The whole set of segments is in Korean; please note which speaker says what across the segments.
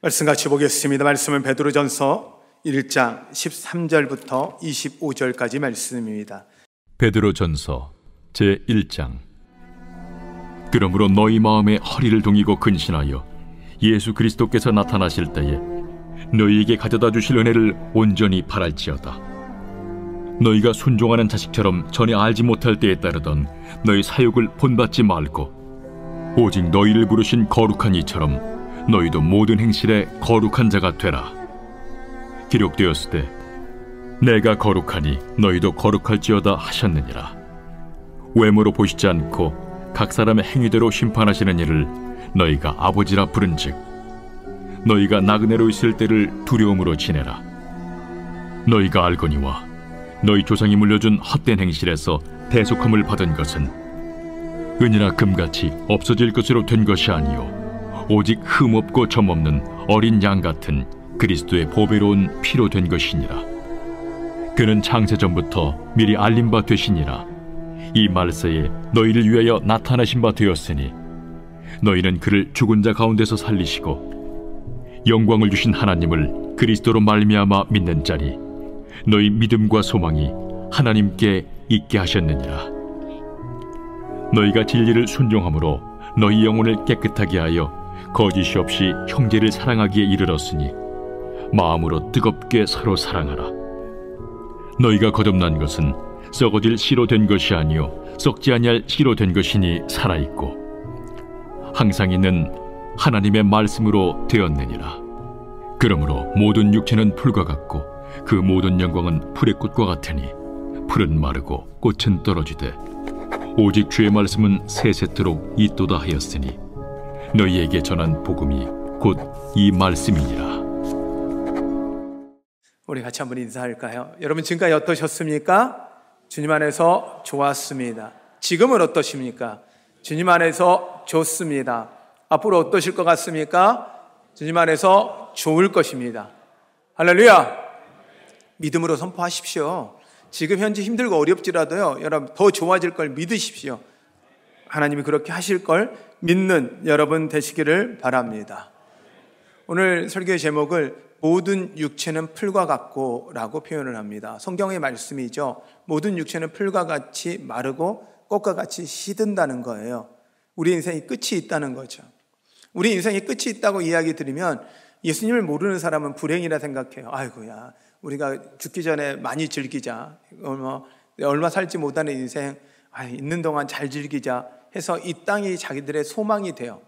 Speaker 1: 말씀 같이 보겠습니다. 말씀은 베드로전서 1장 13절부터 25절까지 말씀입니다.
Speaker 2: 베드로전서 제1장. 그러므로 너희 마음에 허리를 동이고 근신하여 예수 그리스도께서 나타나실 때에 너희에게 가져다 주실 은혜를 온전히 바랄지어다. 너희가 순종하는 자식처럼 전에 알지 못할 때에 따르던 너희 사욕을 본받지 말고 오직 너희를 부르신 거룩한 이처럼 너희도 모든 행실에 거룩한 자가 되라. 기록되었으되 내가 거룩하니 너희도 거룩할지어다 하셨느니라. 외모로 보시지 않고 각 사람의 행위대로 심판하시는 이를 너희가 아버지라 부른즉 너희가 나그네로 있을 때를 두려움으로 지내라. 너희가 알거니와 너희 조상이 물려준 헛된 행실에서 대속함을 받은 것은 은이나 금같이 없어질 것으로 된 것이 아니요 오직 흠없고 점없는 어린 양 같은 그리스도의 보배로운 피로 된 것이니라. 그는 창세전부터 미리 알린 바 되시니라. 이 말세에 너희를 위하여 나타나신 바 되었으니 너희는 그를 죽은 자 가운데서 살리시고 영광을 주신 하나님을 그리스도로 말미암아 믿는 자니 너희 믿음과 소망이 하나님께 있게 하셨느니라. 너희가 진리를 순종함으로 너희 영혼을 깨끗하게 하여 거짓이 없이 형제를 사랑하기에 이르렀으니 마음으로 뜨겁게 서로 사랑하라. 너희가 거듭난 것은 썩어질 씨로 된 것이 아니요 썩지 아니할 씨로 된 것이니 살아있고 항상 있는 하나님의 말씀으로 되었느니라. 그러므로 모든 육체는 풀과 같고 그 모든 영광은 풀의 꽃과 같으니 풀은 마르고 꽃은 떨어지되 오직 주의 말씀은 세세토록 있도다 하였으니 너희에게 전한 복음이 곧 이 말씀이니라.
Speaker 1: 우리 같이 한번 인사할까요? 여러분 지금까지 어떠셨습니까? 주님 안에서 좋았습니다. 지금은 어떠십니까? 주님 안에서 좋습니다. 앞으로 어떠실 것 같습니까? 주님 안에서 좋을 것입니다. 할렐루야! 믿음으로 선포하십시오. 지금 현재 힘들고 어렵지라도요, 여러분 더 좋아질 걸 믿으십시오. 하나님이 그렇게 하실 걸 믿는 여러분 되시기를 바랍니다. 오늘 설교의 제목을 모든 육체는 풀과 같고 라고 표현을 합니다. 성경의 말씀이죠. 모든 육체는 풀과 같이 마르고 꽃과 같이 시든다는 거예요. 우리 인생이 끝이 있다는 거죠. 우리 인생이 끝이 있다고 이야기 드리면 예수님을 모르는 사람은 불행이라 생각해요. 아이고야, 우리가 죽기 전에 많이 즐기자. 얼마 살지 못하는 인생, 있는 동안 잘 즐기자 해서 이 땅이 자기들의 소망이 돼요.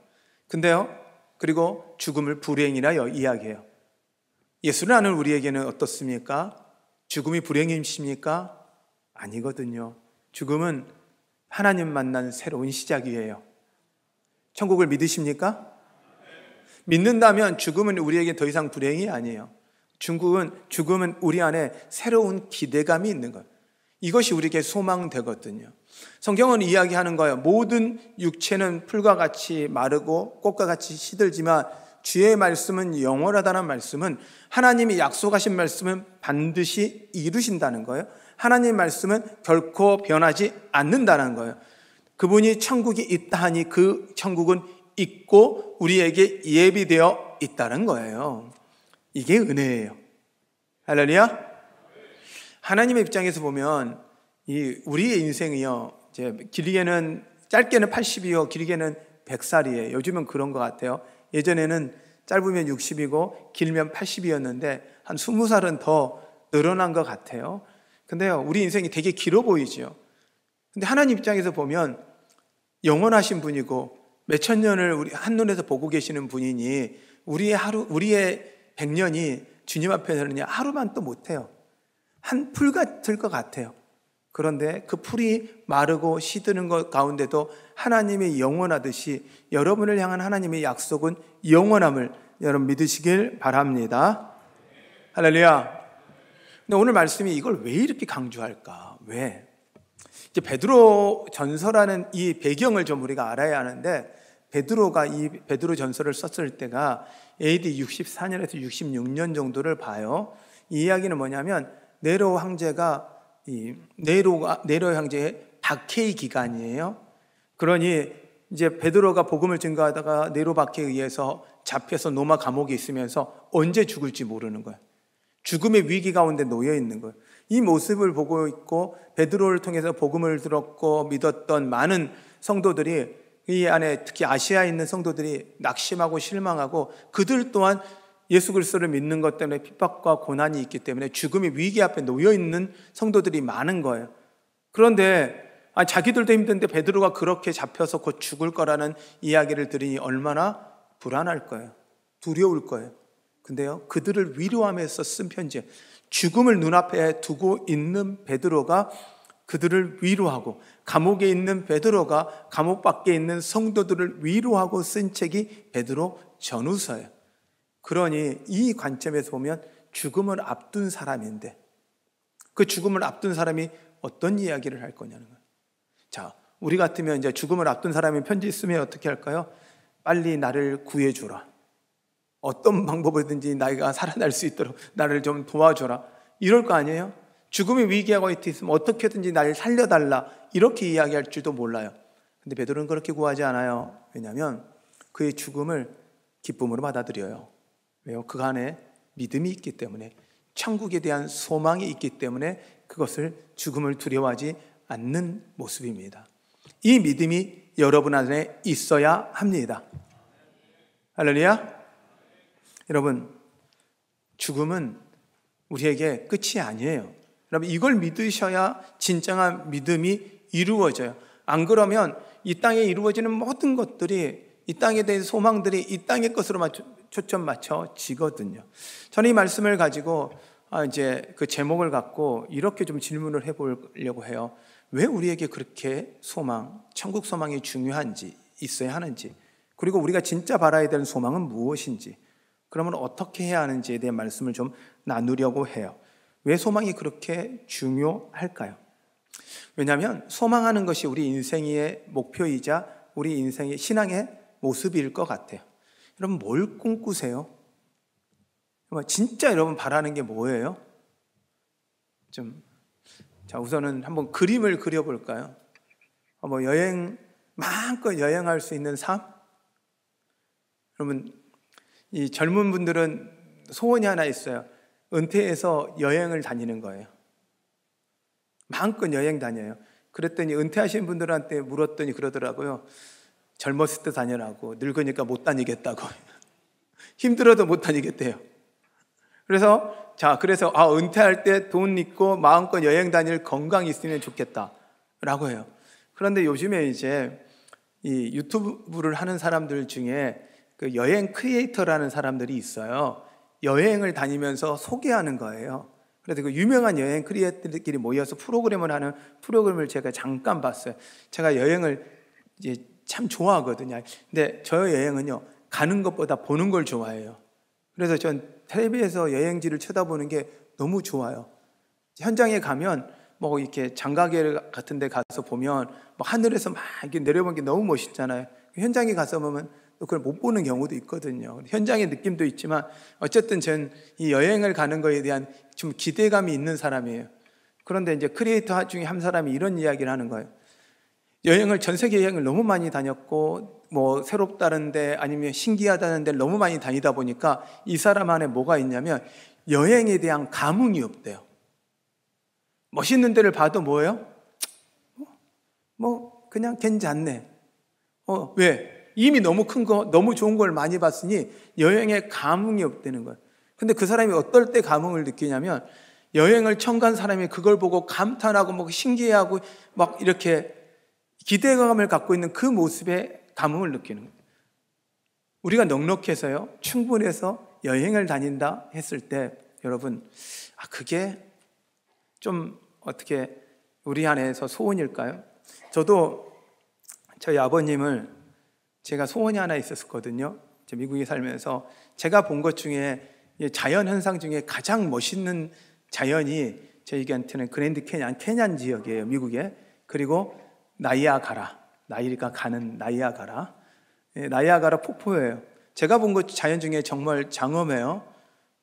Speaker 1: 근데요, 그리고 죽음을 불행이라 이야기해요. 예수를 아는 우리에게는 어떻습니까? 죽음이 불행이십니까? 아니거든요. 죽음은 하나님 만난 새로운 시작이에요. 천국을 믿으십니까? 믿는다면 죽음은 우리에게 더 이상 불행이 아니에요. 죽음은 우리 안에 새로운 기대감이 있는 거예요. 이것이 우리에게 소망되거든요. 성경은 이야기하는 거예요. 모든 육체는 풀과 같이 마르고 꽃과 같이 시들지만 주의 말씀은 영원하다는 말씀은 하나님이 약속하신 말씀은 반드시 이루신다는 거예요. 하나님 말씀은 결코 변하지 않는다는 거예요. 그분이 천국이 있다 하니 그 천국은 있고 우리에게 예비되어 있다는 거예요. 이게 은혜예요. 할렐루야. 하나님의 입장에서 보면 우리의 인생이요, 이제 길게는 짧게는 80이요, 길게는 100살이에요. 요즘은 그런 것 같아요. 예전에는 짧으면 60이고 길면 80이었는데 한 20살은 더 늘어난 것 같아요. 근데요, 우리 인생이 되게 길어 보이죠. 근데 하나님 입장에서 보면 영원하신 분이고 몇천 년을 우리 한눈에서 보고 계시는 분이니 우리의 100년이 주님 앞에서는 하루만 또 못해요. 한 풀 같을 것 같아요. 그런데 그 풀이 마르고 시드는 것 가운데도 하나님이 영원하듯이 여러분을 향한 하나님의 약속은 영원함을 여러분 믿으시길 바랍니다. 할렐루야. 근데 오늘 말씀이 이걸 왜 이렇게 강조할까? 왜? 이제 베드로 전서라는 이 배경을 좀 우리가 알아야 하는데, 베드로가 이 베드로 전서를 썼을 때가 AD 64년에서 66년 정도를 봐요. 이 이야기는 뭐냐면 네로 황제가 네로 황제의 박해의 기간이에요. 그러니 이제 베드로가 복음을 증거하다가 네로 박해에 의해서 잡혀서 로마 감옥에 있으면서 언제 죽을지 모르는 거예요. 죽음의 위기 가운데 놓여 있는 거예요. 이 모습을 보고 있고 베드로를 통해서 복음을 들었고 믿었던 많은 성도들이, 이 안에 특히 아시아에 있는 성도들이 낙심하고 실망하고, 그들 또한 예수 그리스도를 믿는 것 때문에 핍박과 고난이 있기 때문에 죽음의 위기 앞에 놓여 있는 성도들이 많은 거예요. 그런데 자기들도 힘든데 베드로가 그렇게 잡혀서 곧 죽을 거라는 이야기를 들으니 얼마나 불안할 거예요. 두려울 거예요. 근데요, 그들을 위로하면서 쓴 편지예요. 죽음을 눈앞에 두고 있는 베드로가 그들을 위로하고, 감옥에 있는 베드로가 감옥 밖에 있는 성도들을 위로하고 쓴 책이 베드로 전후서예요. 그러니 이 관점에서 보면 죽음을 앞둔 사람인데, 그 죽음을 앞둔 사람이 어떤 이야기를 할 거냐는 거예요. 자, 우리 같으면 이제 죽음을 앞둔 사람이 편지 쓰면 어떻게 할까요? 빨리 나를 구해주라. 어떤 방법이든지 나가 살아날 수 있도록 나를 좀 도와줘라. 이럴 거 아니에요? 죽음의 위기가 있으면 어떻게든지 나를 살려달라. 이렇게 이야기할지도 몰라요. 근데 베드로는 그렇게 구하지 않아요. 왜냐하면 그의 죽음을 기쁨으로 받아들여요. 왜요? 그 안에 믿음이 있기 때문에, 천국에 대한 소망이 있기 때문에 그것을 죽음을 두려워하지 않는 모습입니다. 이 믿음이 여러분 안에 있어야 합니다. 할렐루야. 여러분, 죽음은 우리에게 끝이 아니에요. 여러분, 이걸 믿으셔야 진정한 믿음이 이루어져요. 안 그러면 이 땅에 이루어지는 모든 것들이, 이 땅에 대한 소망들이 이 땅의 것으로 초점 맞춰지거든요. 저는 이 말씀을 가지고 이제 그 제목을 갖고 이렇게 좀 질문을 해보려고 해요. 왜 우리에게 그렇게 소망, 천국 소망이 중요한지, 있어야 하는지, 그리고 우리가 진짜 바라야 되는 소망은 무엇인지, 그러면 어떻게 해야 하는지에 대한 말씀을 좀 나누려고 해요. 왜 소망이 그렇게 중요할까요? 왜냐하면 소망하는 것이 우리 인생의 목표이자 우리 인생의 신앙의 모습일 것 같아요. 여러분, 뭘 꿈꾸세요? 진짜 여러분 바라는 게 뭐예요? 자, 우선은 한번 그림을 그려볼까요? 마음껏 여행할 수 있는 삶? 여러분, 이 젊은 분들은 소원이 하나 있어요. 은퇴해서 여행을 다니는 거예요. 마음껏 여행 다녀요. 그랬더니 은퇴하신 분들한테 물었더니 그러더라고요. 젊었을 때 다녀라고, 늙으니까 못 다니겠다고. 힘들어도 못 다니겠대요. 그래서 은퇴할 때 돈 있고 마음껏 여행 다닐 건강이 있으면 좋겠다라고 해요. 그런데 요즘에 이제 이 유튜브를 하는 사람들 중에 그 여행 크리에이터라는 사람들이 있어요. 여행을 다니면서 소개하는 거예요. 그래서 그 유명한 여행 크리에이터들끼리 모여서 프로그램을 하는 프로그램을 제가 잠깐 봤어요. 제가 여행을 이제 참 좋아하거든요. 근데 저 여행은요, 가는 것보다 보는 걸 좋아해요. 그래서 전 텔레비에서 여행지를 쳐다보는 게 너무 좋아요. 현장에 가면 이렇게 장가게 같은 데 가서 보면 하늘에서 막 이렇게 내려보는 게 너무 멋있잖아요. 현장에 가서 보면 그걸 못 보는 경우도 있거든요. 현장의 느낌도 있지만 어쨌든 전 이 여행을 가는 거에 대한 좀 기대감이 있는 사람이에요. 그런데 이제 크리에이터 중에 한 사람이 이런 이야기를 하는 거예요. 전 세계 여행을 너무 많이 다녔고 새롭다는데 아니면 신기하다는 데를 너무 많이 다니다 보니까 이 사람 안에 뭐가 있냐면 여행에 대한 감흥이 없대요. 멋있는 데를 봐도 뭐예요? 그냥 괜찮네. 왜? 이미 너무 큰 거, 너무 좋은 걸 많이 봤으니 여행에 감흥이 없다는 거예요. 근데 그 사람이 어떨 때 감흥을 느끼냐면 여행을 처음 간 사람이 그걸 보고 감탄하고 신기해하고 이렇게 기대감을 갖고 있는 그 모습에 감흥을 느끼는 거예요. 우리가 넉넉해서요, 충분해서 여행을 다닌다 했을 때 여러분, 그게 좀 어떻게 우리 안에서 소원일까요? 저도 저희 아버님을, 제가 소원이 하나 있었거든요. 미국에 살면서 제가 본 것 중에 자연 현상 중에 가장 멋있는 자연이 저희한테는 그랜드 캐년 지역이에요, 미국에. 그리고 나이아가라 폭포예요. 제가 본 것 자연 중에 정말 장엄해요.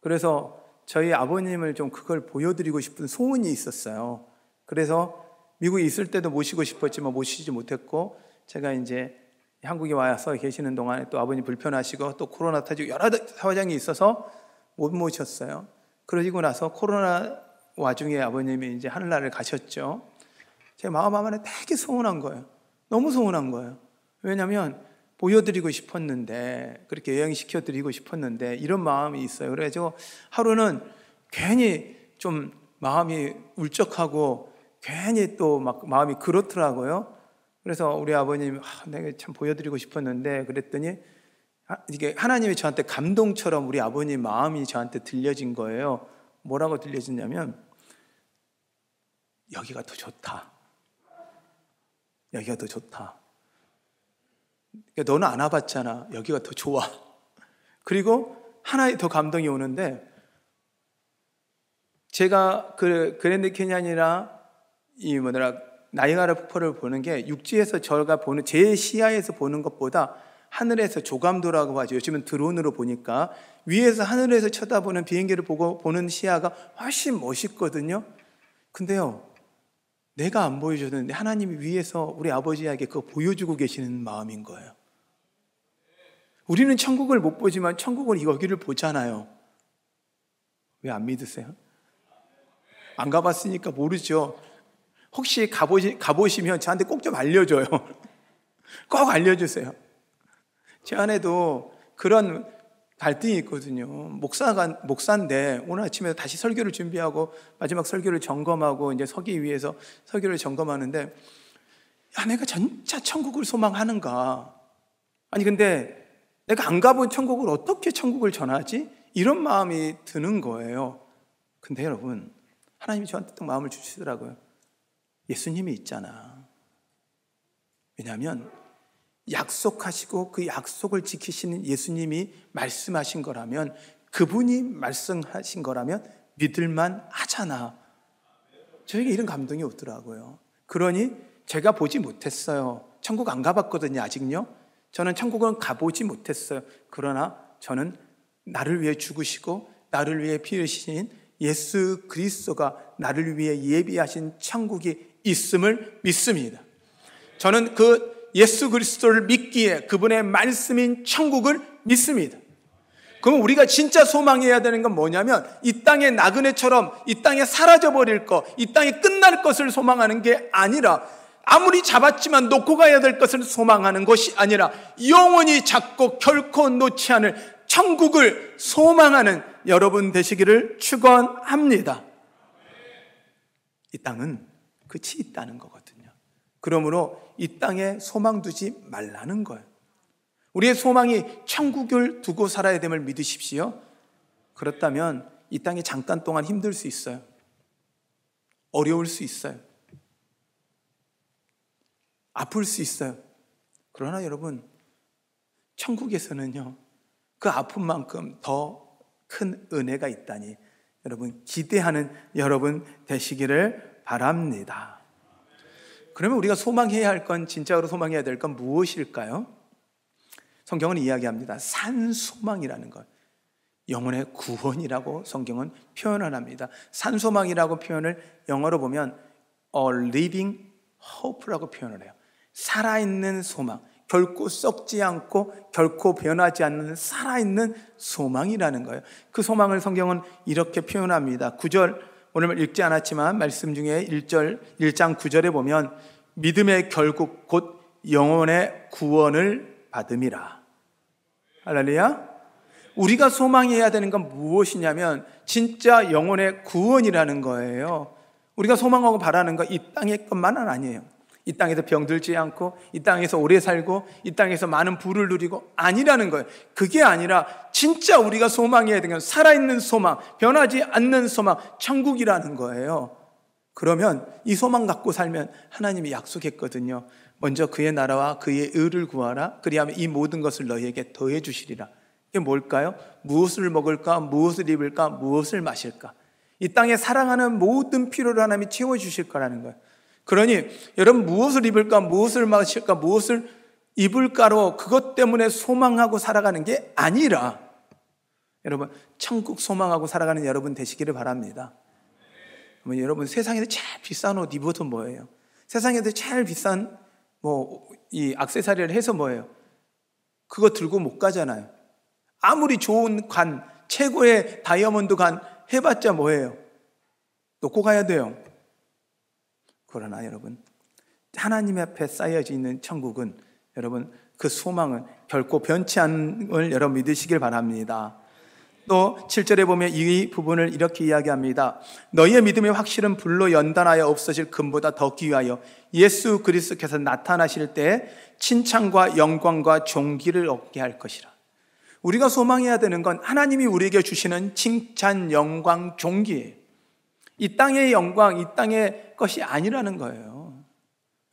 Speaker 1: 그래서 저희 아버님을 좀 그걸 보여드리고 싶은 소원이 있었어요. 그래서 미국에 있을 때도 모시고 싶었지만 모시지 못했고, 제가 이제 한국에 와서 계시는 동안에 또 아버님 불편하시고 또 코로나 터지고 여러 사정이 있어서 못 모셨어요. 그러시고 나서 코로나 와중에 아버님이 이제 하늘나라를 가셨죠. 제 마음 안에 되게 서운한 거예요. 너무 서운한 거예요. 왜냐하면 보여드리고 싶었는데, 그렇게 여행시켜드리고 싶었는데 이런 마음이 있어요. 그래가지고 하루는 괜히 좀 마음이 울적하고 괜히 또 막 마음이 그렇더라고요. 그래서 우리 아버님, 내가 참 보여드리고 싶었는데 그랬더니 이게 하나님이 저한테 감동처럼 우리 아버님 마음이 저한테 들려진 거예요. 뭐라고 들려졌냐면, 여기가 더 좋다. 여기가 더 좋다. 그러니까 너는 안 와봤잖아. 여기가 더 좋아. 그리고 하나의 더 감동이 오는데, 제가 그 그랜드 캐니언이나 나이아가라 폭포를 보는 게 육지에서 제가 보는, 제 시야에서 보는 것보다 하늘에서 조감도라고 하죠. 요즘은 드론으로 보니까 위에서 하늘에서 쳐다보는 비행기를 보는 시야가 훨씬 멋있거든요. 근데요, 내가 안 보여줬는데 하나님이 위에서 우리 아버지에게 그거 보여주고 계시는 마음인 거예요. 우리는 천국을 못 보지만 천국을 여기를 보잖아요. 왜 안 믿으세요? 안 가봤으니까 모르죠. 혹시 가보시면 저한테 꼭 좀 알려줘요. 꼭 알려주세요. 제 안에도 그런 갈등이 있거든요. 목사인데 오늘 아침에 다시 설교를 준비하고 마지막 설교를 점검하고 이제 서기 위해서 설교를 점검하는데, 내가 진짜 천국을 소망하는가? 아니 근데 내가 안 가본 천국을 어떻게 천국을 전하지? 이런 마음이 드는 거예요. 근데 여러분, 하나님이 저한테 또 마음을 주시더라고요. 예수님이 있잖아. 왜냐하면 약속하시고 그 약속을 지키시는 예수님이 말씀하신 거라면, 그분이 말씀하신 거라면 믿을만 하잖아. 저에게 이런 감동이 오더라고요. 그러니 제가 보지 못했어요. 천국 안 가봤거든요, 아직요. 저는 천국은 가보지 못했어요. 그러나 저는 나를 위해 죽으시고 나를 위해 피 흘리신 예수 그리스도가 나를 위해 예비하신 천국이 있음을 믿습니다. 저는 그 예수 그리스도를 믿기에 그분의 말씀인 천국을 믿습니다. 그럼 우리가 진짜 소망해야 되는 건 뭐냐면, 이 땅의 나그네처럼 이 땅에 사라져버릴 것, 이 땅에 끝날 것을 소망하는 게 아니라, 아무리 잡았지만 놓고 가야 될 것을 소망하는 것이 아니라 영원히 잡고 결코 놓지 않을 천국을 소망하는 여러분 되시기를 축원합니다. 이 땅은 끝이 있다는 거거든요. 그러므로 이 땅에 소망 두지 말라는 거예요. 우리의 소망이 천국을 두고 살아야 됨을 믿으십시오. 그렇다면 이 땅이 잠깐 동안 힘들 수 있어요. 어려울 수 있어요. 아플 수 있어요. 그러나 여러분, 천국에서는요, 그 아픔만큼 더 큰 은혜가 있다니 여러분 기대하는 여러분 되시기를 바랍니다. 그러면 우리가 소망해야 할 건, 진짜로 소망해야 될 건 무엇일까요? 성경은 이야기합니다. 산소망이라는 것, 영혼의 구원이라고 성경은 표현을 합니다. 산소망이라고 표현을 영어로 보면 a living hope라고 표현을 해요. 살아있는 소망, 결코 썩지 않고 결코 변하지 않는 살아있는 소망이라는 거예요. 그 소망을 성경은 이렇게 표현합니다. 9절, 오늘 읽지 않았지만 말씀 중에 1장 9절에 보면, 믿음의 결국 곧 영혼의 구원을 받음이라. 할렐루야. 우리가 소망해야 되는 건 무엇이냐면 진짜 영혼의 구원이라는 거예요. 우리가 소망하고 바라는 건 이 땅의 것만은 아니에요. 이 땅에서 병들지 않고, 이 땅에서 오래 살고, 이 땅에서 많은 부를 누리고 아니라는 거예요. 그게 아니라 진짜 우리가 소망해야 되는 건 살아있는 소망, 변하지 않는 소망, 천국이라는 거예요. 그러면 이 소망 갖고 살면 하나님이 약속했거든요. 먼저 그의 나라와 그의 의를 구하라. 그리하면 이 모든 것을 너희에게 더해 주시리라. 이게 뭘까요? 무엇을 먹을까? 무엇을 입을까? 무엇을 마실까? 이 땅에 사랑하는 모든 필요를 하나님이 채워주실 거라는 거예요. 그러니 여러분, 무엇을 입을까? 무엇을 마실까? 무엇을 입을까로 그것 때문에 소망하고 살아가는 게 아니라, 여러분 천국 소망하고 살아가는 여러분 되시기를 바랍니다. 여러분, 세상에서 제일 비싼 옷 입어도 뭐예요? 세상에서 제일 비싼 이 액세서리를 해서 뭐예요? 그거 들고 못 가잖아요. 아무리 좋은 관, 최고의 다이아몬드 관 해봤자 뭐예요? 놓고 가야 돼요. 그러나 여러분, 하나님 앞에 쌓여져 있는 천국은, 여러분, 그 소망은 결코 변치 않음을 여러분 믿으시길 바랍니다. 또 7절에 보면 이 부분을 이렇게 이야기합니다. 너희의 믿음의 확실은 불로 연단하여 없어질 금보다 더 귀하여 예수 그리스도께서 나타나실 때 칭찬과 영광과 존귀를 얻게 할 것이라. 우리가 소망해야 되는 건 하나님이 우리에게 주시는 칭찬, 영광, 존귀예요. 이 땅의 영광, 이 땅의 것이 아니라는 거예요.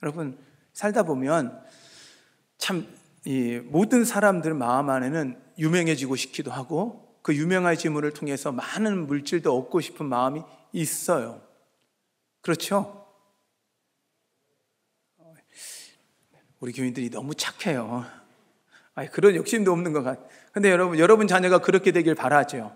Speaker 1: 여러분, 살다 보면 참 이 모든 사람들 마음 안에는 유명해지고 싶기도 하고 그 유명해짐을 통해서 많은 물질도 얻고 싶은 마음이 있어요. 그렇죠? 우리 교인들이 너무 착해요. 그런 욕심도 없는 것 같아요. 근데 여러분 자녀가 그렇게 되길 바라죠.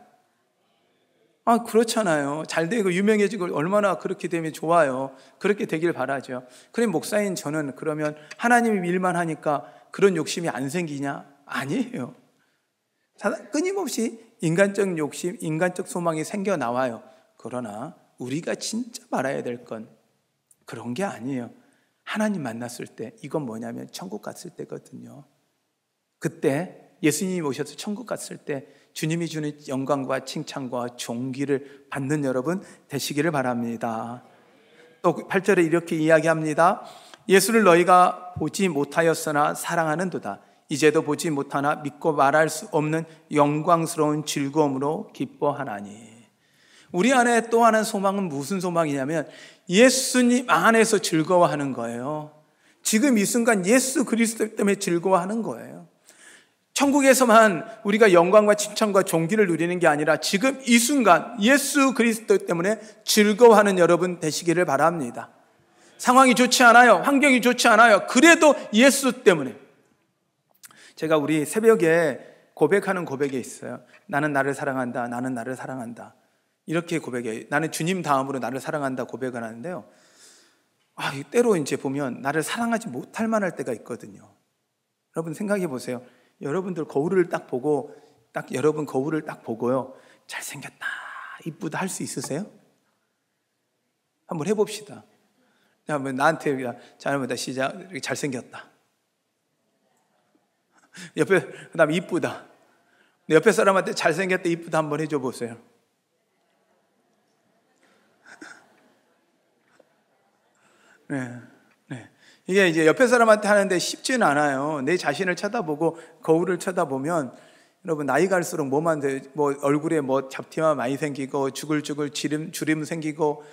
Speaker 1: 그렇잖아요. 잘 되고 유명해지고 얼마나 그렇게 되면 좋아요. 그렇게 되길 바라죠. 그래, 목사인 저는 그러면 하나님이 일만 하니까 그런 욕심이 안 생기냐? 아니에요. 끊임없이 인간적 욕심, 인간적 소망이 생겨나와요. 그러나 우리가 진짜 말아야 될 건 그런 게 아니에요. 하나님 만났을 때, 이건 뭐냐면 천국 갔을 때거든요. 그때 예수님이 오셔서 천국 갔을 때 주님이 주는 영광과 칭찬과 존귀를 받는 여러분 되시기를 바랍니다. 또 8절에 이렇게 이야기합니다. 예수를 너희가 보지 못하였으나 사랑하는도다. 이제도 보지 못하나 믿고 말할 수 없는 영광스러운 즐거움으로 기뻐하나니. 우리 안에 또 하나의 소망은 무슨 소망이냐면 예수님 안에서 즐거워하는 거예요. 지금 이 순간 예수 그리스도 때문에 즐거워하는 거예요. 천국에서만 우리가 영광과 칭찬과 존귀를 누리는 게 아니라 지금 이 순간 예수 그리스도 때문에 즐거워하는 여러분 되시기를 바랍니다. 상황이 좋지 않아요. 환경이 좋지 않아요. 그래도 예수 때문에. 제가 우리 새벽에 고백하는 고백이 있어요. 나는 나를 사랑한다. 나는 나를 사랑한다. 이렇게 고백해요. 나는 주님 다음으로 나를 사랑한다 고백을 하는데요. 때로 이제 보면 나를 사랑하지 못할 만할 때가 있거든요. 여러분 생각해 보세요. 여러분들 거울을 딱 보고, 여러분 거울을 딱 보고요. 잘생겼다, 이쁘다 할 수 있으세요? 한번 해봅시다. 나한테, 잘못다 시작. 잘생겼다. 옆에, 그 다음에 이쁘다. 옆에 사람한테 잘생겼다, 이쁘다 한번 해줘 보세요. 네. 이게 이제 옆에 사람한테 하는데 쉽지는 않아요. 내 자신을 쳐다보고 거울을 쳐다보면 여러분 나이 갈수록 얼굴에 잡티만 많이 생기고 주글주글 주름 생기고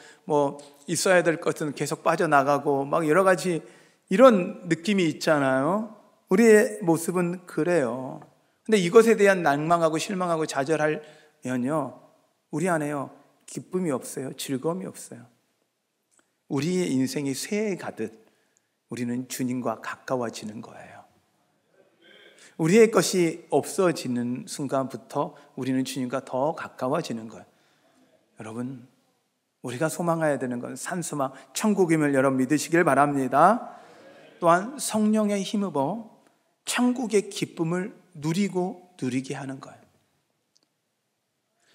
Speaker 1: 있어야 될 것은 계속 빠져나가고 막 여러 가지 이런 느낌이 있잖아요. 우리의 모습은 그래요. 근데 이것에 대한 낭망하고 실망하고 좌절하면요, 우리 안에요 기쁨이 없어요. 즐거움이 없어요. 우리의 인생이 쇠에 가듯 우리는 주님과 가까워지는 거예요. 우리의 것이 없어지는 순간부터 우리는 주님과 더 가까워지는 거예요. 여러분, 우리가 소망해야 되는 건 산소망, 천국임을 여러분 믿으시길 바랍니다. 또한 성령에 힘입어 천국의 기쁨을 누리게 하는 거예요.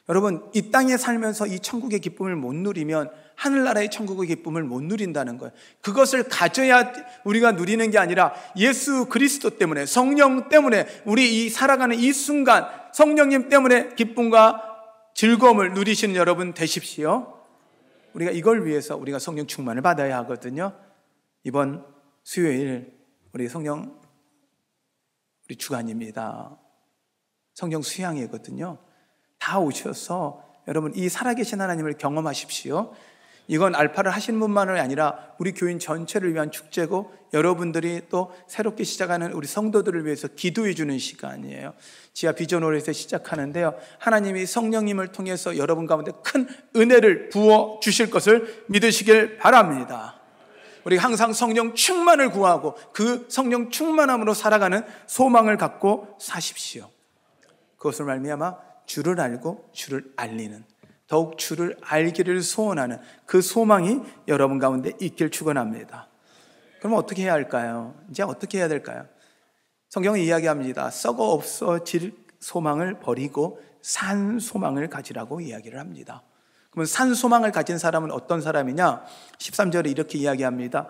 Speaker 1: 여러분, 이 땅에 살면서 이 천국의 기쁨을 못 누리면 하늘나라의 천국의 기쁨을 못 누린다는 거예요. 그것을 가져야 우리가 누리는 게 아니라 예수 그리스도 때문에, 성령 때문에, 우리 이 살아가는 이 순간 성령님 때문에 기쁨과 즐거움을 누리시는 여러분 되십시오. 우리가 이걸 위해서 우리가 성령 충만을 받아야 하거든요. 이번 수요일 우리 성령 우리 주간입니다. 성령 수양이거든요. 다 오셔서 여러분 이 살아계신 하나님을 경험하십시오. 이건 알파를 하시는 분만이 아니라 우리 교인 전체를 위한 축제고 여러분들이 또 새롭게 시작하는 우리 성도들을 위해서 기도해 주는 시간이에요. 지하 비전홀에서 시작하는데요, 하나님이 성령님을 통해서 여러분 가운데 큰 은혜를 부어 주실 것을 믿으시길 바랍니다. 우리 항상 성령 충만을 구하고 그 성령 충만함으로 살아가는 소망을 갖고 사십시오. 그것을 말미암아 주를 알고 주를 알리는, 더욱 주를 알기를 소원하는 그 소망이 여러분 가운데 있길 축원합니다. 그럼 어떻게 해야 할까요? 이제 어떻게 해야 될까요? 성경은 이야기합니다. 썩어 없어질 소망을 버리고 산 소망을 가지라고 이야기를 합니다. 그러면 산 소망을 가진 사람은 어떤 사람이냐? 13절에 이렇게 이야기합니다.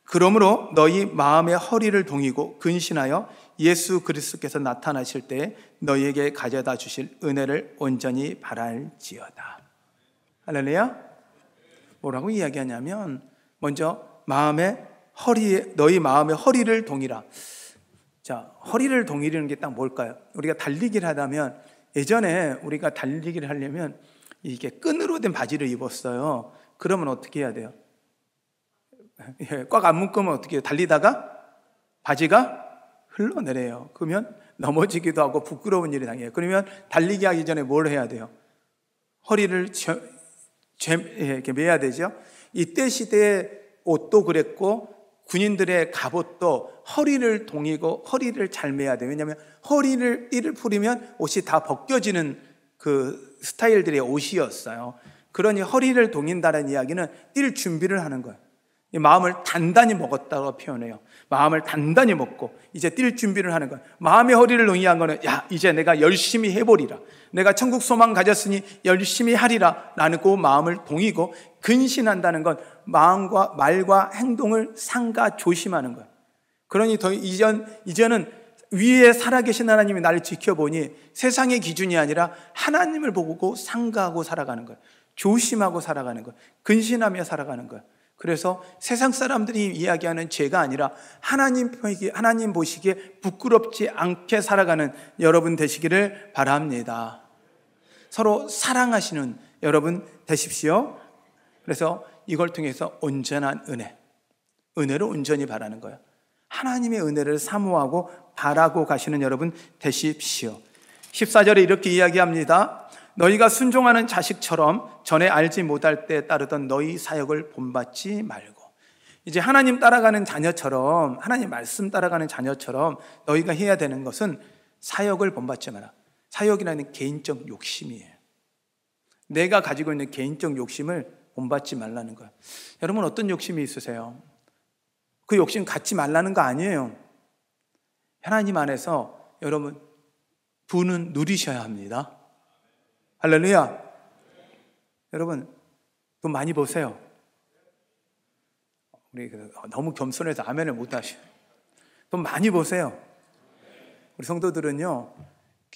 Speaker 1: 그러므로 너희 마음의 허리를 동이고 근신하여 예수 그리스도께서 나타나실 때 너희에게 가져다 주실 은혜를 온전히 바랄지어다. 할렐루야. 뭐라고 이야기하냐면 먼저 너희 마음의 허리를 동이라. 자, 허리를 동이라는 게 딱 뭘까요? 우리가 달리기를 하다면 예전에 우리가 달리기를 하려면 이게 끈으로 된 바지를 입었어요. 그러면 어떻게 해야 돼요? 꽉 안 묶으면 어떻게 해요? 달리다가 바지가 흘러내려요. 그러면 넘어지기도 하고 부끄러운 일이 당해요. 그러면 달리기 하기 전에 뭘 해야 돼요? 허리를 이렇게 매야 되죠. 이때 시대의 옷도 그랬고 군인들의 갑옷도 허리를 동이고 허리를 잘 매야 돼요. 왜냐하면 띠를 풀이면 옷이 다 벗겨지는 그 스타일들의 옷이었어요. 그러니 허리를 동인다는 이야기는 뛸 준비를 하는 거예요. 마음을 단단히 먹었다고 표현해요. 마음을 단단히 먹고 이제 뛸 준비를 하는 거예요. 마음의 허리를 동의한 거는 이제 내가 열심히 해보리라. 내가 천국 소망 가졌으니 열심히 하리라 라는 그 마음을 동이고 근신한다는 건 마음과 말과 행동을 삼가 조심하는 거예요. 그러니 이제는 위에 살아계신 하나님이 나를 지켜보니 세상의 기준이 아니라 하나님을 보고 상가하고 살아가는 거예요. 조심하고 살아가는 거예요. 근신하며 살아가는 거예요. 그래서 세상 사람들이 이야기하는 죄가 아니라 하나님 보시기에 부끄럽지 않게 살아가는 여러분 되시기를 바랍니다. 서로 사랑하시는 여러분 되십시오. 그래서 이걸 통해서 온전한 은혜를 온전히 바라는 거예요. 하나님의 은혜를 사모하고 바라고 가시는 여러분 되십시오. 14절에 이렇게 이야기합니다. 너희가 순종하는 자식처럼 전에 알지 못할 때 따르던 너희 사역을 본받지 말고. 이제 하나님 따라가는 자녀처럼, 하나님 말씀 따라가는 자녀처럼 너희가 해야 되는 것은 사역을 본받지 마라. 사역이라는 개인적 욕심이에요. 내가 가지고 있는 개인적 욕심을 본받지 말라는 거예요. 여러분 어떤 욕심이 있으세요? 그 욕심 갖지 말라는 거 아니에요. 하나님 안에서 여러분 부는 누리셔야 합니다. 할렐루야. 여러분 돈 많이 버세요. 우리 너무 겸손해서 아멘을 못 하셔요. 돈 많이 버세요. 우리 성도들은요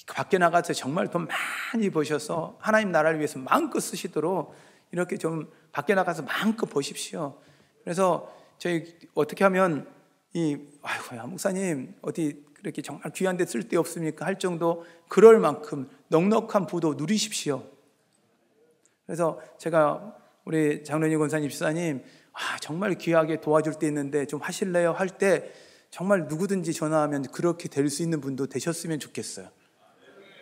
Speaker 1: 밖에 나가서 정말 돈 많이 버셔서 하나님 나라를 위해서 마음껏 쓰시도록 이렇게 좀 밖에 나가서 마음껏 버십시오. 그래서 저희 어떻게 하면 야 목사님 어디 그렇게 정말 귀한 데 쓸 데 없습니까? 할 정도 그럴 만큼 넉넉한 부도 누리십시오. 그래서 제가 우리 장로님 권사님 집사님 정말 귀하게 도와줄 때 있는데 좀 하실래요? 할 때 정말 누구든지 전화하면 그렇게 될 수 있는 분도 되셨으면 좋겠어요.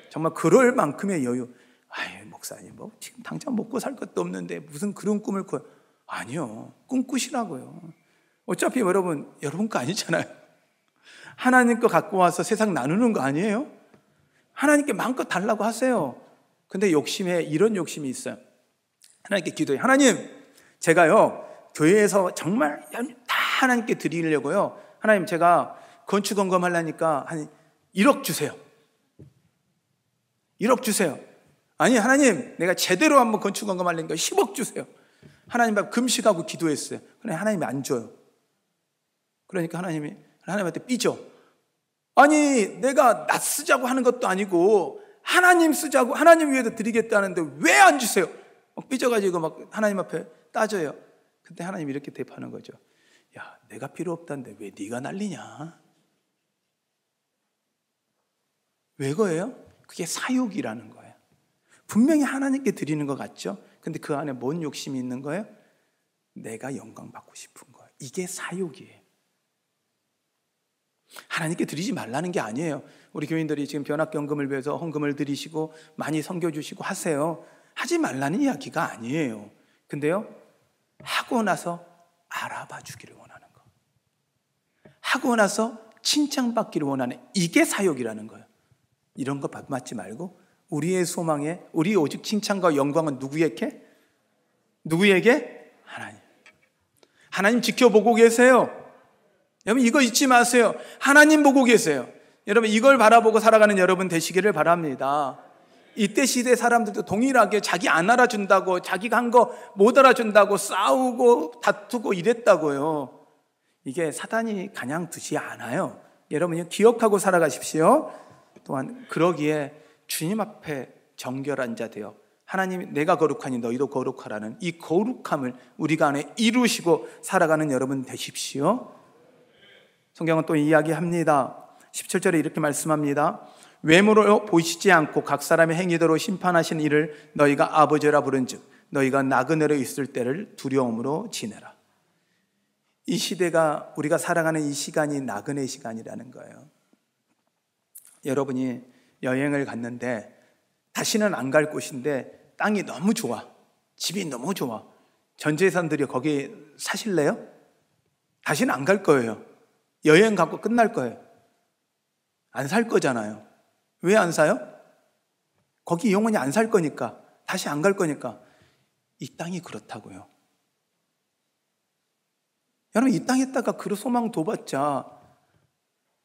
Speaker 1: 정말 그럴 만큼의 여유. 목사님 뭐 지금 당장 먹고 살 것도 없는데 무슨 그런 꿈을 꿔요? 아니요, 꿈꾸시라고요. 어차피 여러분 거 아니잖아요. 하나님 거 갖고 와서 세상 나누는 거 아니에요? 하나님께 마음껏 달라고 하세요. 근데 이런 욕심이 있어요. 하나님께 기도해요. 하나님, 제가요 교회에서 정말 다 하나님께 드리려고요. 하나님, 제가 건축 점검하려니까 한 1억 주세요. 1억 주세요. 아니 하나님, 내가 제대로 한번 건축 점검하려니까 10억 주세요. 하나님 앞에 금식하고 기도했어요. 근데 하나님이 안 줘요. 그러니까 하나님한테 삐져. 아니 내가 나 쓰자고 하는 것도 아니고 하나님 쓰자고, 하나님 위해서 드리겠다는데 왜 안 주세요? 막 삐져가지고 막 하나님 앞에 따져요. 근데 하나님이 이렇게 대답하는 거죠. 야, 내가 필요 없다는데 왜 네가 난리냐? 왜 그래요? 그게 사욕이라는 거예요. 분명히 하나님께 드리는 것 같죠? 근데 그 안에 뭔 욕심이 있는 거예요? 내가 영광 받고 싶은 거예요. 이게 사욕이에요. 하나님께 드리지 말라는 게 아니에요. 우리 교인들이 지금 변학경금을 위해서 헌금을 드리시고 많이 섬겨주시고 하세요. 하지 말라는 이야기가 아니에요. 근데요, 하고 나서 알아봐 주기를 원하는 거, 하고 나서 칭찬받기를 원하는, 이게 사욕이라는 거예요. 이런 거 받지 말고 우리의 소망에, 우리 오직 칭찬과 영광은 누구에게? 하나님. 하나님 지켜보고 계세요. 여러분 이거 잊지 마세요. 하나님 보고 계세요. 여러분 이걸 바라보고 살아가는 여러분 되시기를 바랍니다. 이때 시대 사람들도 동일하게 자기 안 알아준다고, 자기가 한 거 못 알아준다고 싸우고 다투고 이랬다고요. 이게 사단이 가냥 두지 않아요. 여러분이 기억하고 살아가십시오. 또한 그러기에 주님 앞에 정결한 자 되어 하나님이 내가 거룩하니 너희도 거룩하라는 이 거룩함을 우리가 안에 이루시고 살아가는 여러분 되십시오. 성경은 또 이야기합니다. 17절에 이렇게 말씀합니다. 외모로 보이시지 않고 각 사람의 행위대로 심판하신 이를 너희가 아버지라 부른즉 너희가 나그네로 있을 때를 두려움으로 지내라. 이 시대가 우리가 살아가는 이 시간이 나그네 시간이라는 거예요. 여러분이 여행을 갔는데 다시는 안 갈 곳인데 땅이 너무 좋아, 집이 너무 좋아. 전 재산들이 거기 사실래요? 다시는 안 갈 거예요. 여행 가고 끝날 거예요. 안 살 거잖아요. 왜 안 사요? 거기 영원히 안 살 거니까, 다시 안 갈 거니까. 이 땅이 그렇다고요. 여러분 이 땅에다가 그 소망 둬봤자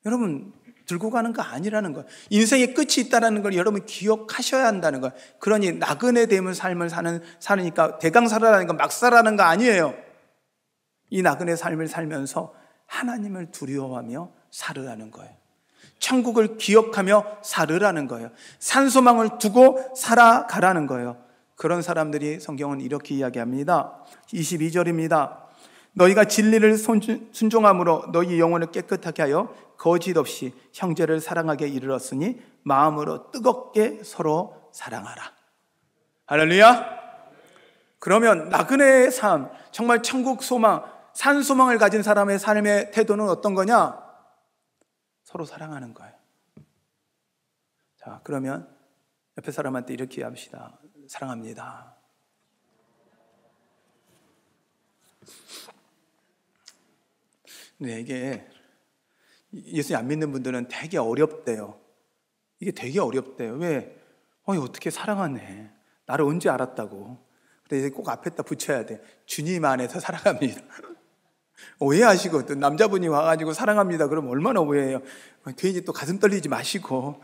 Speaker 1: 여러분 들고 가는 거 아니라는 거예요. 인생의 끝이 있다는 걸 여러분 기억하셔야 한다는 거예요. 그러니 나그네 됨의 삶을 사니까 대강 살아라는 건 막 살아라는 거 아니에요. 이 나그네 삶을 살면서 하나님을 두려워하며 살으라는 거예요. 천국을 기억하며 살으라는 거예요. 산소망을 두고 살아가라는 거예요. 그런 사람들이 성경은 이렇게 이야기합니다. 22절입니다. 너희가 진리를 순종함으로 너희 영혼을 깨끗하게 하여 거짓 없이 형제를 사랑하게 이르렀으니 마음으로 뜨겁게 서로 사랑하라. 할렐루야. 그러면 나그네의 삶, 정말 천국 소망, 산 소망을 가진 사람의 삶의 태도는 어떤 거냐? 서로 사랑하는 거예요. 자, 그러면 옆에 사람한테 이렇게 합시다. 사랑합니다. 근데 이게 예수 안 믿는 분들은 되게 어렵대요. 이게 되게 어렵대요. 왜? 어떻게 사랑하네. 나를 언제 알았다고. 그래서 꼭 앞에다 붙여야 돼. 주님 안에서 사랑합니다. 오해하시고 또 남자분이 와가지고 사랑합니다. 그럼 얼마나 오해해요. 괜히 또 가슴 떨리지 마시고.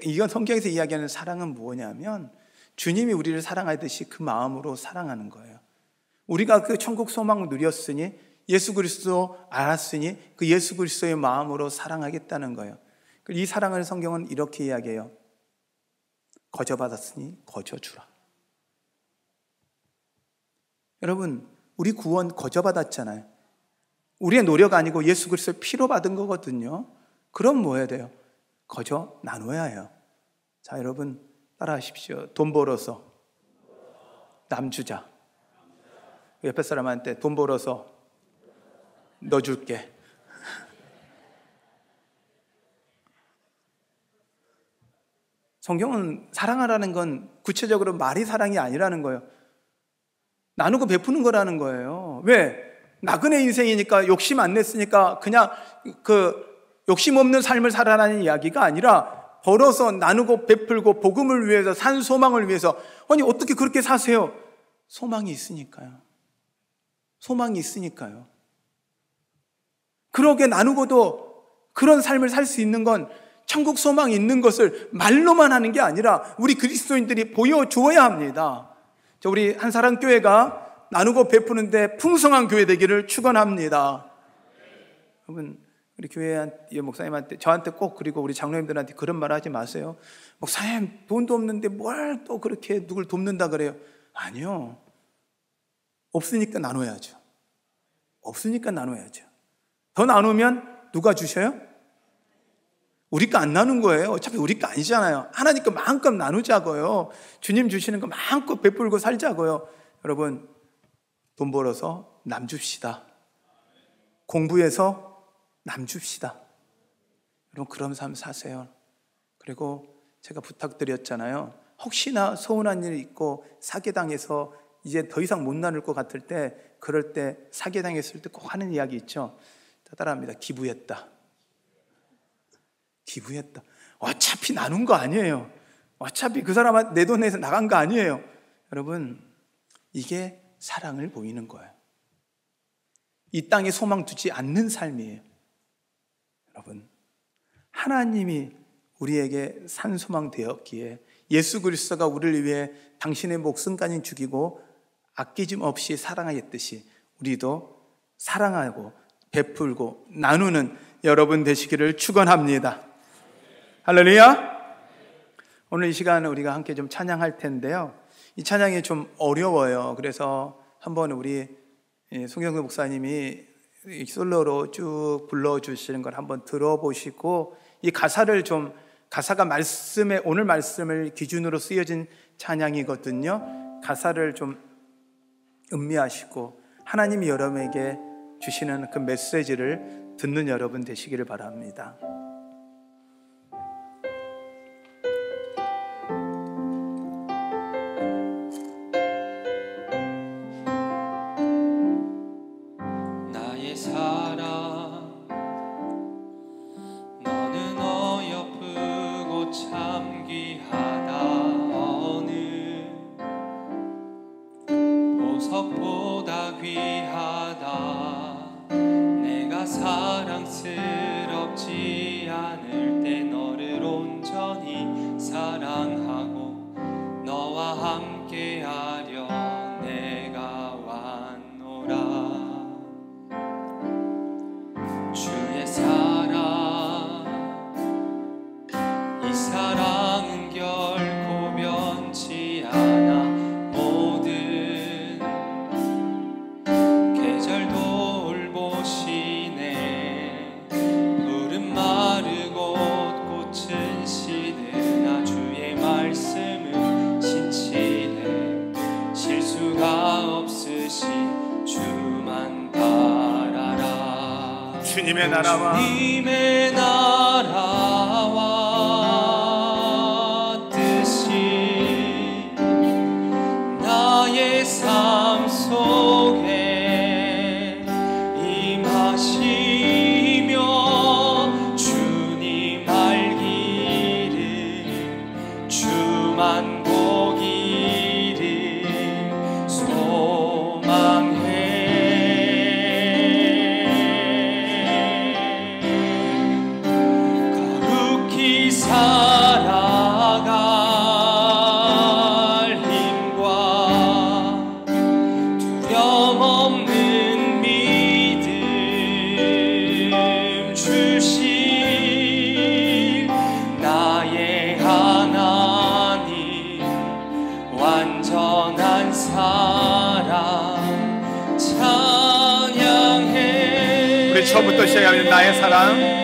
Speaker 1: 이건 성경에서 이야기하는 사랑은 뭐냐면 주님이 우리를 사랑하듯이 그 마음으로 사랑하는 거예요. 우리가 그 천국 소망을 누렸으니 예수 그리스도 알았으니 그 예수 그리스도의 마음으로 사랑하겠다는 거예요. 이 사랑을 성경은 이렇게 이야기해요. 거저받았으니 거저주라. 여러분 우리 구원 거저받았잖아요. 우리의 노력 아니고 예수 그리스도의 피로 받은 거거든요. 그럼 뭐 해야 돼요? 거저 나눠야 해요. 자, 여러분 따라하십시오. 돈 벌어서 남 주자. 옆에 사람한테 돈 벌어서 너 줄게. 성경은 사랑하라는 건 구체적으로 말이 사랑이 아니라는 거예요. 나누고 베푸는 거라는 거예요. 왜? 나그네 인생이니까 욕심 안 냈으니까 그냥 욕심 없는 삶을 살아라는 이야기가 아니라 벌어서 나누고 베풀고 복음을 위해서 산 소망을 위해서. 아니 어떻게 그렇게 사세요? 소망이 있으니까요. 소망이 있으니까요. 그러게 나누고도 그런 삶을 살 수 있는 건 천국 소망이 있는 것을 말로만 하는 게 아니라 우리 그리스도인들이 보여주어야 합니다. 우리 한사랑교회가 나누고 베푸는데 풍성한 교회 되기를 축원합니다. 여러분 우리 교회 목사님한테 저한테 꼭 그리고 우리 장로님들한테 그런 말 하지 마세요. 목사님 돈도 없는데 뭘 또 그렇게 누굴 돕는다 그래요. 아니요. 없으니까 나눠야죠. 없으니까 나눠야죠. 더 나누면 누가 주셔요? 우리 거 안 나눈 거예요. 어차피 우리 거 아니잖아요. 하나님 거 마음껏 나누자고요. 주님 주시는 거 마음껏 베풀고 살자고요. 여러분 돈 벌어서 남 줍시다. 공부해서 남 줍시다. 여러분 그런 삶 사세요. 그리고 제가 부탁드렸잖아요. 혹시나 서운한 일이 있고 사기당해서 이제 더 이상 못 나눌 것 같을 때, 그럴 때 사기당했을 때 꼭 하는 이야기 있죠. 따라합니다. 기부했다. 기부했다. 어차피 나눈 거 아니에요. 어차피 그 사람한테 내 돈에서 나간 거 아니에요. 여러분 이게 사랑을 보이는 거예요. 이 땅에 소망 두지 않는 삶이에요. 여러분, 하나님이 우리에게 산소망 되었기에 예수 그리스도가 우리를 위해 당신의 목숨까지 죽이고 아끼짐 없이 사랑하였듯이 우리도 사랑하고 베풀고 나누는 여러분 되시기를 축원합니다. 할렐루야. 오늘 이 시간 우리가 함께 좀 찬양할 텐데요, 이 찬양이 좀 어려워요. 그래서 한번 우리 송영근 목사님이 솔로로 쭉 불러주시는 걸 한번 들어보시고, 이 가사가 오늘 말씀을 기준으로 쓰여진 찬양이거든요. 가사를 좀 음미하시고 하나님이 여러분에게 주시는 그 메시지를 듣는 여러분 되시기를 바랍니다.
Speaker 3: 나의 사랑, 너는 어여쁘고 참 귀하다. 어느 보석보다 귀하다. 내가 사랑스럽지 않을 때 너를 온전히 사랑하고 너와 함께하려 내가 왔노라. 주의 사랑, 이 사랑은 결코 변치 않아. 모든 계절 돌보시네. 푸른 마르고 꽃은 시드나 주의 말씀은 신실해. 실수가 없으신 주만 바라라.
Speaker 1: 주님의 나라와
Speaker 3: 주님의 나라와 뜻이 나의 삶 속에 임하시며 주님 알기를 주만 보기를 소망해. 거룩히 살아갈 힘과 두려움 없는 믿음 주신 나의 하나님, 완전한 사랑 찬양해.
Speaker 1: 우리 처음부터 시작하면 나의 사랑.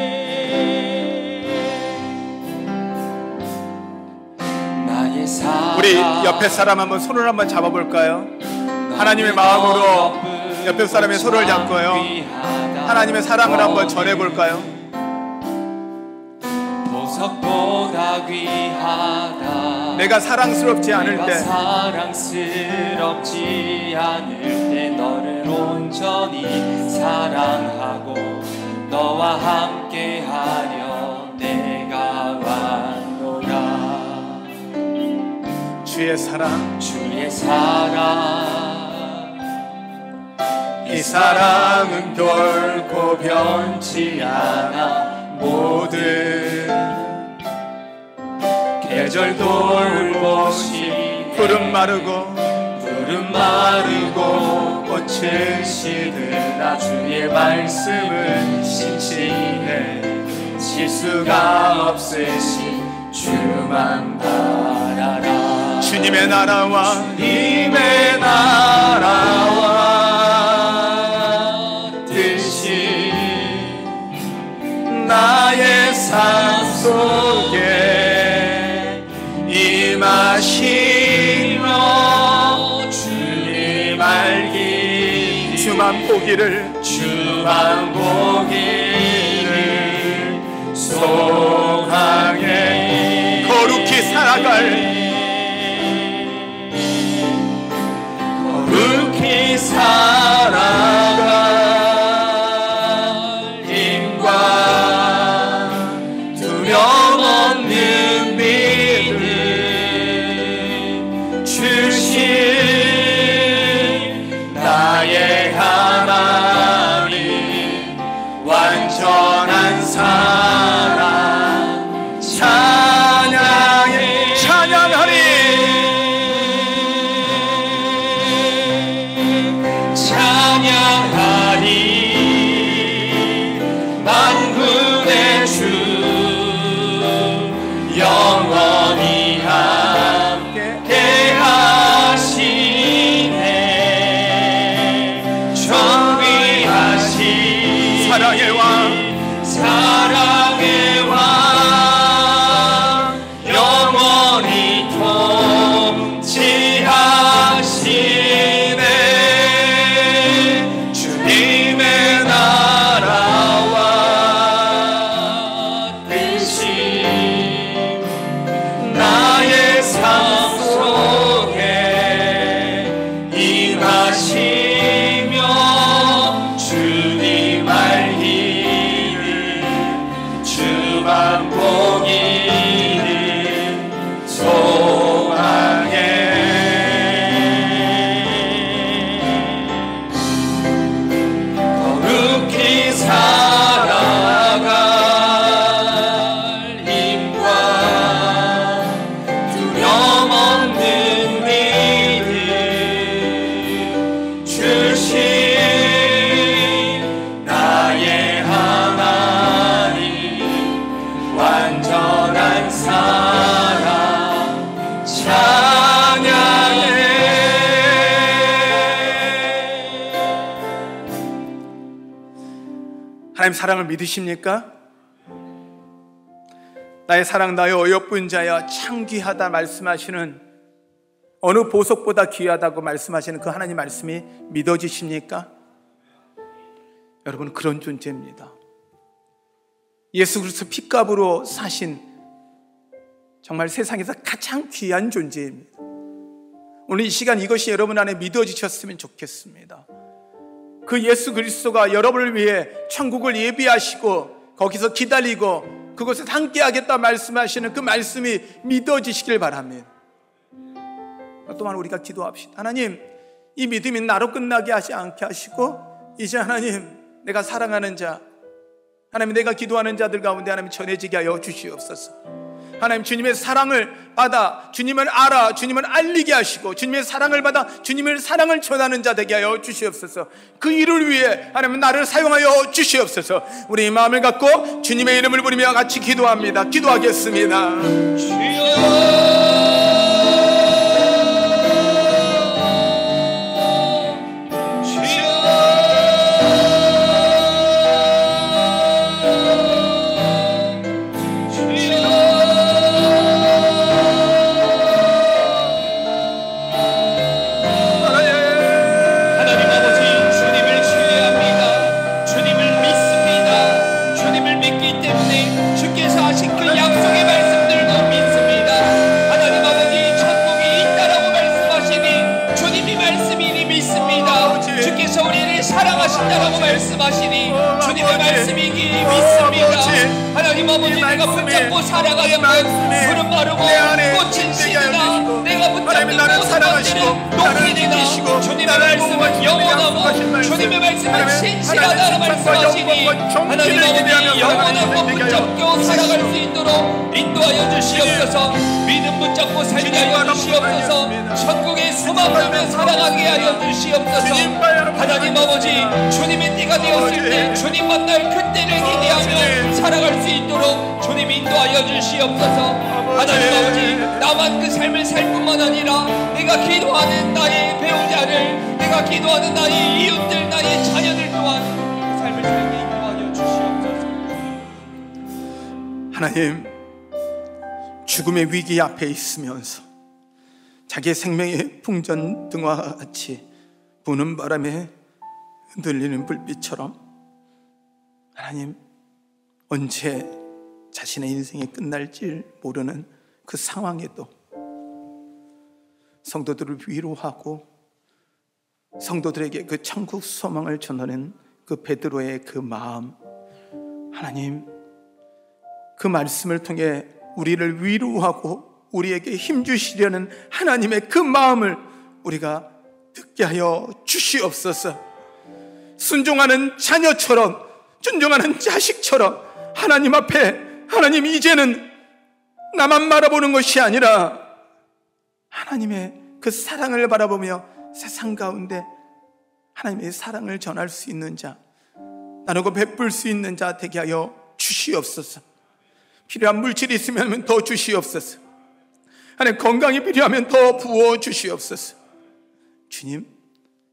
Speaker 3: 나의 사랑.
Speaker 1: 우리 옆에 사람 한번 손을 한번 잡아볼까요? 하나님의 마음으로 옆에 사람의 손을 잡고요, 하나님의 사랑을 한번 전해볼까요?
Speaker 3: 보석보다 귀하다.
Speaker 1: 내가 사랑스럽지 않을
Speaker 3: 내가
Speaker 1: 때,
Speaker 3: 사랑스럽지 않을 때 너를 온전히 사랑하고 너와 함께하려 내가 왔노라.
Speaker 1: 주의 사랑,
Speaker 3: 주의 사랑,
Speaker 1: 이 사랑은 결코 변치 않아. 모든
Speaker 3: 계절 돌보시.
Speaker 1: 푸른 마르고
Speaker 3: 꽃은 시드나 주의 말씀은 신실해. 실수가 없으신 주만 바라라.
Speaker 1: 주님의 나라와
Speaker 3: 주님의 나라와 뜻이 나의 삶 속에 임하시며 주님 알기
Speaker 1: 주만 보기를
Speaker 3: 소망해.
Speaker 1: 거룩히 살아갈
Speaker 3: 힘과 두려움 없는 믿음 주신 나의 하나님, 온전한 사랑 찬양해.
Speaker 1: 하나님 사랑을 믿으십니까? 나의 사랑 나의 어여쁜 자여 참 귀하다 말씀하시는, 어느 보석보다 귀하다고 말씀하시는 그 하나님 말씀이 믿어지십니까? 여러분, 그런 존재입니다. 예수 그리스도 핏값으로 사신 정말 세상에서 가장 귀한 존재입니다. 오늘 이 시간 이것이 여러분 안에 믿어지셨으면 좋겠습니다. 그 예수 그리스도가 여러분을 위해 천국을 예비하시고 거기서 기다리고 그곳에서 함께 하겠다 말씀하시는 그 말씀이 믿어지시길 바랍니다. 또한 우리가 기도합시다. 하나님, 이 믿음이 나로 끝나게 하지 않게 하시고 이제 하나님, 내가 사랑하는 자, 하나님 내가 기도하는 자들 가운데 하나님 전해지게 하여 주시옵소서. 하나님, 주님의 사랑을 받아 주님을 알아 주님을 알리게 하시고 주님의 사랑을 받아 주님의 사랑을 전하는 자 되게 하여 주시옵소서. 그 일을 위해 하나님 나를 사용하여 주시옵소서. 우리 마음을 갖고 주님의 이름을 부르며 같이 기도합니다. 기도하겠습니다.
Speaker 3: 사랑하신다라고 말씀하시니 주님의 말씀이기 믿습니다. 하나님 아버지, 내가 붙잡고 살아가는 것 푸른 마르고 꽃은 시드나 내가 붙잡는 모든 것들은 녹이 되나 주님의 말씀은 영원하고 주님의 말씀은 신실하다고 말씀하시니 하나님 아버지, 영원하고 붙잡고 살아갈 수 있도록 인도하여 주시옵소서. 믿음 붙잡고 살게 하여 주시옵소서. 천국의 소망 누며 살아가게 하여 주시옵소서. 하나님 아버지, 주님의 때가 되었을 때 주님 만날 그때를 기대하며 살아갈 수 있도록 주님 인도하여 주시옵소서. 하나님 아버지, 나만 그 삶을 살 뿐만 아니라 내가 기도하는 나의 배우자를, 내가 기도하는 나의 이웃들, 나의 자녀들 또한 그 삶을 살게 인도하여 주시옵소서.
Speaker 1: 하나님, 죽음의 위기 앞에 있으면서 자기의 생명의 풍전등화 같이 부는 바람에 흔들리는 불빛처럼 하나님, 언제 자신의 인생이 끝날지 모르는 그 상황에도 성도들을 위로하고 성도들에게 그 천국 소망을 전하는 그 베드로의 그 마음, 하나님, 그 말씀을 통해 우리를 위로하고 우리에게 힘주시려는 하나님의 그 마음을 우리가 듣게 하여 주시옵소서. 순종하는 자녀처럼, 존중하는 자식처럼 하나님 앞에, 하나님 이제는 나만 바라보는 것이 아니라 하나님의 그 사랑을 바라보며 세상 가운데 하나님의 사랑을 전할 수 있는 자, 나누고 베풀 수 있는 자 되게 하여 주시옵소서. 필요한 물질이 있으면 더 주시옵소서. 하나님, 건강이 필요하면 더 부어 주시옵소서. 주님,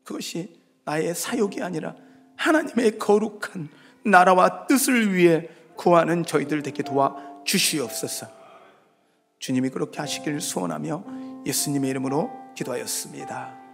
Speaker 1: 그것이 나의 사욕이 아니라 하나님의 거룩한 나라와 뜻을 위해 구하는 저희들 되게 도와 주시옵소서. 주님이 그렇게 하시길 소원하며 예수님의 이름으로 기도하였습니다.